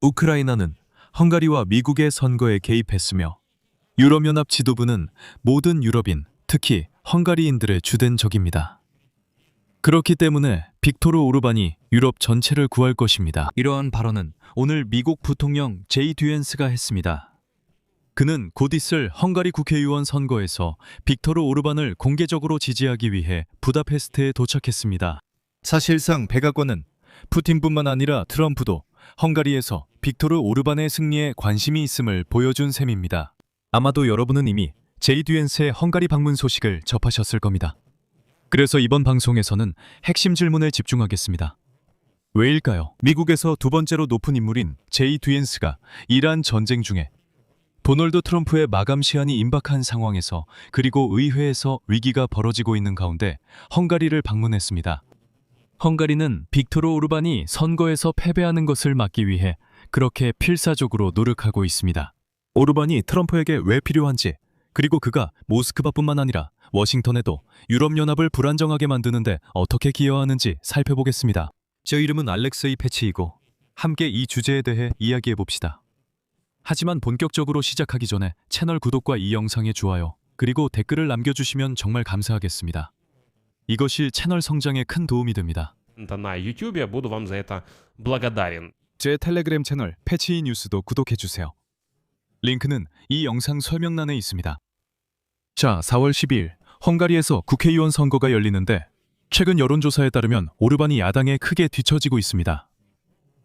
우크라이나는 헝가리와 미국의 선거에 개입했으며 유럽연합 지도부는 모든 유럽인, 특히 헝가리인들의 주된 적입니다. 그렇기 때문에 빅토르 오르반이 유럽 전체를 구할 것입니다. 이러한 발언은 오늘 미국 부통령 제이 듀엔스가 했습니다. 그는 곧 있을 헝가리 국회의원 선거에서 빅토르 오르반을 공개적으로 지지하기 위해 부다페스트에 도착했습니다. 사실상 백악관은 푸틴뿐만 아니라 트럼프도 헝가리에서 빅토르 오르반의 승리에 관심이 있음을 보여준 셈입니다. 아마도 여러분은 이미 제이 듀엔스의 헝가리 방문 소식을 접하셨을 겁니다. 그래서 이번 방송에서는 핵심 질문에 집중하겠습니다. 왜일까요? 미국에서 두 번째로 높은 인물인 제이 듀엔스가 이란 전쟁 중에 도널드 트럼프의 마감 시한이 임박한 상황에서 그리고 의회에서 위기가 벌어지고 있는 가운데 헝가리를 방문했습니다. 헝가리는 빅토르 오르반이 선거에서 패배하는 것을 막기 위해 그렇게 필사적으로 노력하고 있습니다. 오르반이 트럼프에게 왜 필요한지, 그리고 그가 모스크바뿐만 아니라 워싱턴에도 유럽연합을 불안정하게 만드는데 어떻게 기여하는지 살펴보겠습니다. 제 이름은 알렉세이 패치이고 함께 이 주제에 대해 이야기해봅시다. 하지만 본격적으로 시작하기 전에 채널 구독과 이 영상의 좋아요, 그리고 댓글을 남겨주시면 정말 감사하겠습니다. 이것이 채널 성장에 큰 도움이 됩니다. На YouTube, я буду вам за это благодарен. 제 텔레그램 채널 패치이 뉴스도 구독해주세요. 링크는 이 영상 설명란에 있습니다. 자, 4월 12일 헝가리에서 국회의원 선거가 열리는데 최근 여론조사에 따르면 오르반이 야당에 크게 뒤처지고 있습니다.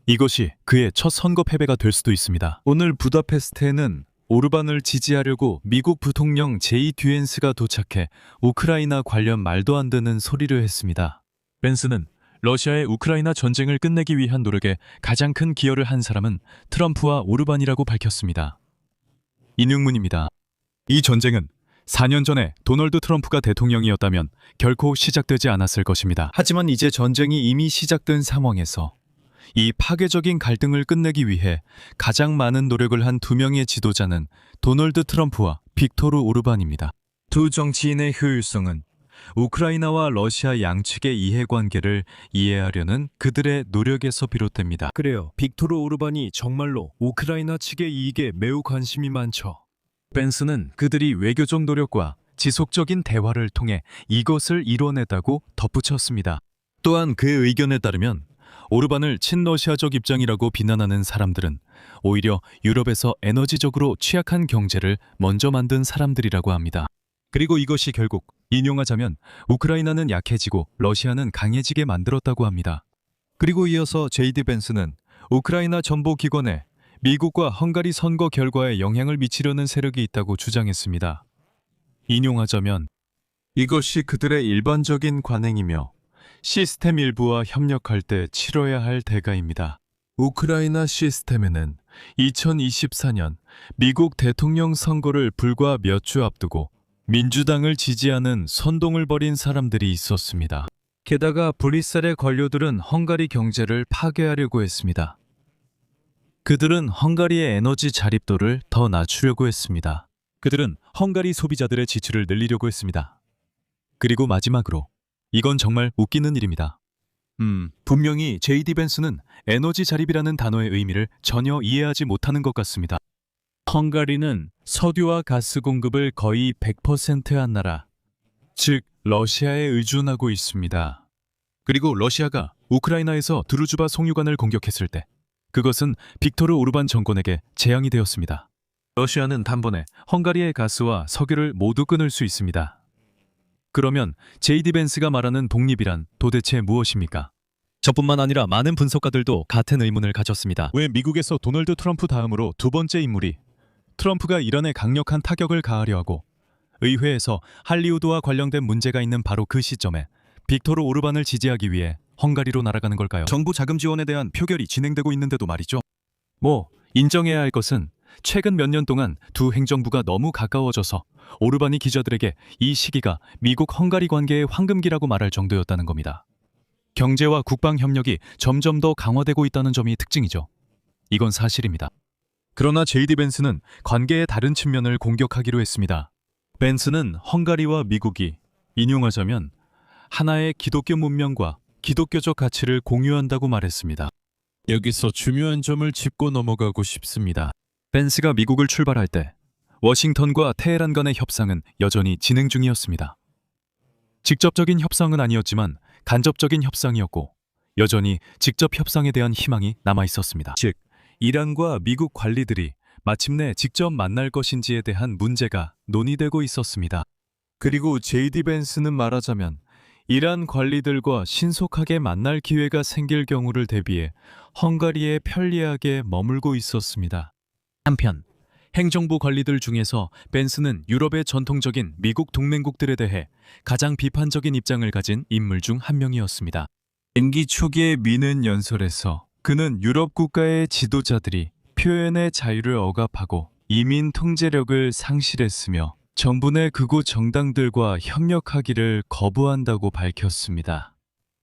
이것이 그의 첫 선거 패배가 될 수도 있습니다. 오늘 부다페스트에는 오르반을 지지하려고 미국 부통령 제이 듀엔스가 도착해 우크라이나 관련 말도 안 되는 소리를 했습니다. 벤스는 러시아의 우크라이나 전쟁을 끝내기 위한 노력에 가장 큰 기여를 한 사람은 트럼프와 오르반이라고 밝혔습니다. 인용문입니다. 이 전쟁은 4년 전에 도널드 트럼프가 대통령이었다면 결코 시작되지 않았을 것입니다. 하지만 이제 전쟁이 이미 시작된 상황에서 이 파괴적인 갈등을 끝내기 위해 가장 많은 노력을 한 두 명의 지도자는 도널드 트럼프와 빅토르 오르반입니다. 두 정치인의 효율성은 우크라이나와 러시아 양측의 이해관계를 이해하려는 그들의 노력에서 비롯됩니다. 그래요. 빅토르 오르반이 정말로 우크라이나 측의 이익에 매우 관심이 많죠. 벤스는 그들이 외교적 노력과 지속적인 대화를 통해 이것을 이뤄냈다고 덧붙였습니다. 또한 그의 의견에 따르면 오르반을 친러시아적 입장이라고 비난하는 사람들은 오히려 유럽에서 에너지적으로 취약한 경제를 먼저 만든 사람들이라고 합니다. 그리고 이것이 결국 인용하자면 우크라이나는 약해지고 러시아는 강해지게 만들었다고 합니다. 그리고 이어서 제이디 벤스는 우크라이나 정보기관에 미국과 헝가리 선거 결과에 영향을 미치려는 세력이 있다고 주장했습니다. 인용하자면 이것이 그들의 일반적인 관행이며 시스템 일부와 협력할 때 치러야 할 대가입니다. 우크라이나 시스템에는 2024년 미국 대통령 선거를 불과 몇 주 앞두고 민주당을 지지하는 선동을 벌인 사람들이 있었습니다. 게다가 브뤼셀의 관료들은 헝가리 경제를 파괴하려고 했습니다. 그들은 헝가리의 에너지 자립도를 더 낮추려고 했습니다. 그들은 헝가리 소비자들의 지출을 늘리려고 했습니다. 그리고 마지막으로 이건 정말 웃기는 일입니다. 분명히 제이디 벤스는 에너지 자립이라는 단어의 의미를 전혀 이해하지 못하는 것 같습니다. 헝가리는 석유와 가스 공급을 거의 100%한 나라, 즉 러시아에 의존하고 있습니다. 그리고 러시아가 우크라이나에서 드루즈바 송유관을 공격했을 때 그것은 빅토르 오르반 정권에게 재앙이 되었습니다. 러시아는 단번에 헝가리의 가스와 석유를 모두 끊을 수 있습니다. 그러면 제이디 벤스가 말하는 독립이란 도대체 무엇입니까? 저뿐만 아니라 많은 분석가들도 같은 의문을 가졌습니다. 왜 미국에서 도널드 트럼프 다음으로 두 번째 인물이 트럼프가 이란에 강력한 타격을 가하려 하고 의회에서 할리우드와 관련된 문제가 있는 바로 그 시점에 빅토르 오르반을 지지하기 위해 헝가리로 날아가는 걸까요? 정부 자금 지원에 대한 표결이 진행되고 있는데도 말이죠. 인정해야 할 것은 최근 몇 년 동안 두 행정부가 너무 가까워져서 오르반이 기자들에게 이 시기가 미국 헝가리 관계의 황금기라고 말할 정도였다는 겁니다. 경제와 국방 협력이 점점 더 강화되고 있다는 점이 특징이죠. 이건 사실입니다. 그러나 제이디 벤스는 관계의 다른 측면을 공격하기로 했습니다. 벤스는 헝가리와 미국이 인용하자면 하나의 기독교 문명과 기독교적 가치를 공유한다고 말했습니다. 여기서 중요한 점을 짚고 넘어가고 싶습니다. 벤스가 미국을 출발할 때 워싱턴과 테헤란 간의 협상은 여전히 진행 중이었습니다. 직접적인 협상은 아니었지만 간접적인 협상이었고 여전히 직접 협상에 대한 희망이 남아 있었습니다. 즉, 이란과 미국 관리들이 마침내 직접 만날 것인지에 대한 문제가 논의되고 있었습니다. 그리고 제이디 벤스는 말하자면 이란 관리들과 신속하게 만날 기회가 생길 경우를 대비해 헝가리에 편리하게 머물고 있었습니다. 한편 행정부 관리들 중에서 벤스는 유럽의 전통적인 미국 동맹국들에 대해 가장 비판적인 입장을 가진 인물 중 한 명이었습니다. 임기 초기의 미는 연설에서 그는 유럽 국가의 지도자들이 표현의 자유를 억압하고 이민 통제력을 상실했으며 정부 내 극우 정당들과 협력하기를 거부한다고 밝혔습니다.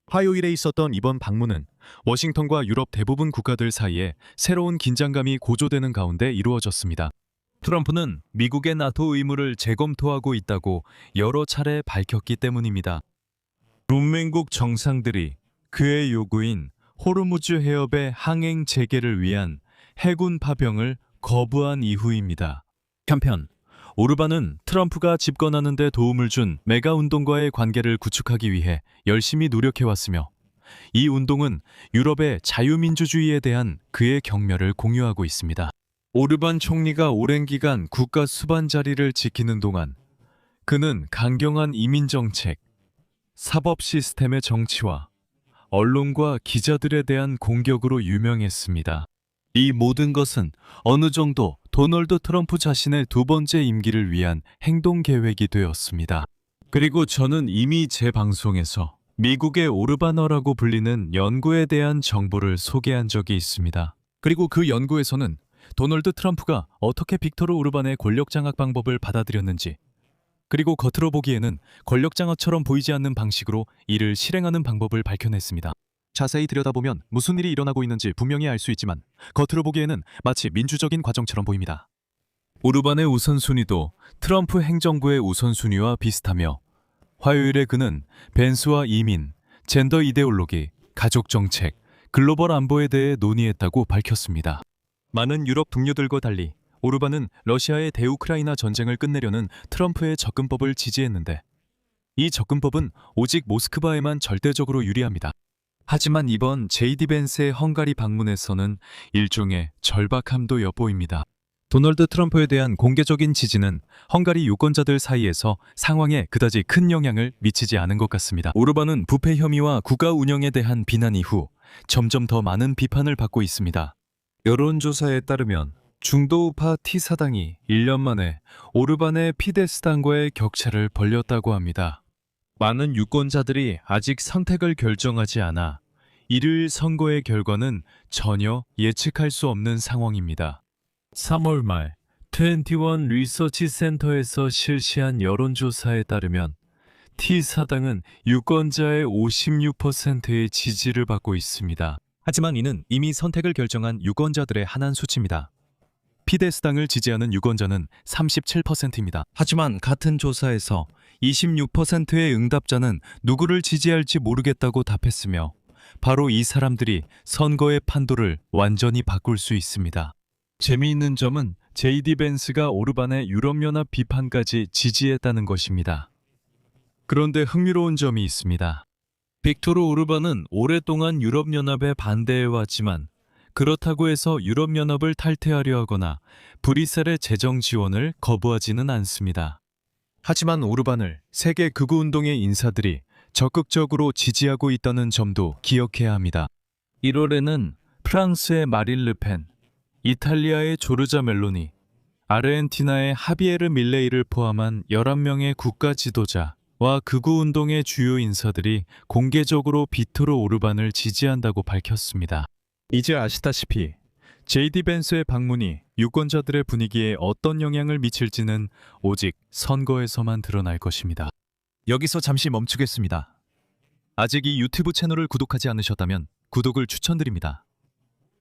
화요일에 있었던 이번 방문은 워싱턴과 유럽 대부분 국가들 사이에 새로운 긴장감이 고조되는 가운데 이루어졌습니다. 트럼프는 미국의 나토 의무를 재검토하고 있다고 여러 차례 밝혔기 때문입니다. 동맹국 정상들이 그의 요구인 호르무즈 해협의 항행 재개를 위한 해군 파병을 거부한 이후입니다. 한편 오르반은 트럼프가 집권하는 데 도움을 준 메가 운동과의 관계를 구축하기 위해 열심히 노력해왔으며 이 운동은 유럽의 자유민주주의에 대한 그의 경멸을 공유하고 있습니다. 오르반 총리가 오랜 기간 국가 수반 자리를 지키는 동안 그는 강경한 이민정책, 사법 시스템의 정치와 언론과 기자들에 대한 공격으로 유명했습니다. 이 모든 것은 어느 정도 도널드 트럼프 자신의 두 번째 임기를 위한 행동 계획이 되었습니다. 그리고 저는 이미 제 방송에서 미국의 오르바너라고 불리는 연구에 대한 정보를 소개한 적이 있습니다. 그리고 그 연구에서는 도널드 트럼프가 어떻게 빅토르 오르반의 권력 장악 방법을 받아들였는지, 그리고 겉으로 보기에는 권력 장악처럼 보이지 않는 방식으로 이를 실행하는 방법을 밝혀냈습니다. 자세히 들여다보면 무슨 일이 일어나고 있는지 분명히 알 수 있지만 겉으로 보기에는 마치 민주적인 과정처럼 보입니다. 오르반의 우선순위도 트럼프 행정부의 우선순위와 비슷하며 화요일에 그는 벤스와 이민, 젠더 이데올로기, 가족 정책, 글로벌 안보에 대해 논의했다고 밝혔습니다. 많은 유럽 동료들과 달리 오르반은 러시아의 대우크라이나 전쟁을 끝내려는 트럼프의 접근법을 지지했는데 이 접근법은 오직 모스크바에만 절대적으로 유리합니다. 하지만 이번 제이디 벤스의 헝가리 방문에서는 일종의 절박함도 엿보입니다. 도널드 트럼프에 대한 공개적인 지지는 헝가리 유권자들 사이에서 상황에 그다지 큰 영향을 미치지 않은 것 같습니다. 오르반은 부패 혐의와 국가 운영에 대한 비난 이후 점점 더 많은 비판을 받고 있습니다. 여론조사에 따르면 중도우파 T사당이 1년 만에 오르반의 피데스당과의 격차를 벌렸다고 합니다. 많은 유권자들이 아직 선택을 결정하지 않아 일요일 선거의 결과는 전혀 예측할 수 없는 상황입니다. 3월 말 21 리서치 센터에서 실시한 여론조사에 따르면 T사당은 유권자의 56%의 지지를 받고 있습니다. 하지만 이는 이미 선택을 결정한 유권자들의 한한 수치입니다. 피데스당을 지지하는 유권자는 37%입니다. 하지만 같은 조사에서 26%의 응답자는 누구를 지지할지 모르겠다고 답했으며 바로 이 사람들이 선거의 판도를 완전히 바꿀 수 있습니다. 재미있는 점은 제이디 벤스가 오르반의 유럽연합 비판까지 지지했다는 것입니다. 그런데 흥미로운 점이 있습니다. 빅토르 오르반은 오랫동안 유럽연합에 반대해왔지만 그렇다고 해서 유럽연합을 탈퇴하려 하거나 브뤼셀의 재정 지원을 거부하지는 않습니다. 하지만 오르반을 세계 극우운동의 인사들이 적극적으로 지지하고 있다는 점도 기억해야 합니다. 1월에는 프랑스의 마린 르펜, 이탈리아의 조르자 멜로니, 아르헨티나의 하비에르 밀레이를 포함한 11명의 국가 지도자와 극우운동의 주요 인사들이 공개적으로 빅토르 오르반을 지지한다고 밝혔습니다. 이제 아시다시피 제이디 벤스의 방문이 유권자들의 분위기에 어떤 영향을 미칠지는 오직 선거에서만 드러날 것입니다. 여기서 잠시 멈추겠습니다. 아직 이 유튜브 채널을 구독하지 않으셨다면 구독을 추천드립니다.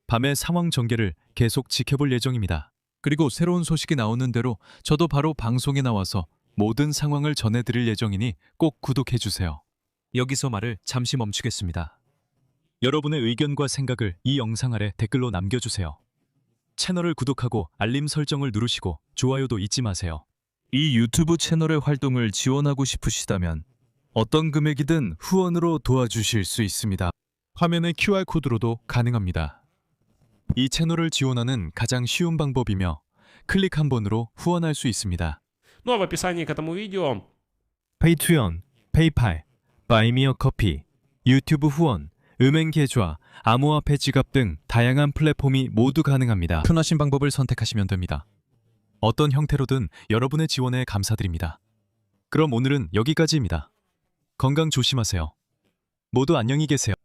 밤의 상황 전개를 계속 지켜볼 예정입니다. 그리고 새로운 소식이 나오는 대로 저도 바로 방송에 나와서 모든 상황을 전해드릴 예정이니 꼭 구독해주세요. 여기서 말을 잠시 멈추겠습니다. 여러분의 의견과 생각을 이 영상 아래 댓글로 남겨주세요. 채널을 구독하고 알림 설정을 누르시고 좋아요도 잊지 마세요. 이 유튜브 채널의 활동을 지원하고 싶으시다면 어떤 금액이든 후원으로 도와주실 수 있습니다. 화면의 QR코드로도 가능합니다. 이 채널을 지원하는 가장 쉬운 방법이며 클릭 한 번으로 후원할 수 있습니다. Ну а в описании к этому видео 페이트리온, 페이팔, 바이미어커피, 유튜브 후원, 은행 계좌, 암호화폐 지갑 등 다양한 플랫폼이 모두 가능합니다. 편하신 방법을 선택하시면 됩니다. 어떤 형태로든 여러분의 지원에 감사드립니다. 그럼 오늘은 여기까지입니다. 건강 조심하세요. 모두 안녕히 계세요.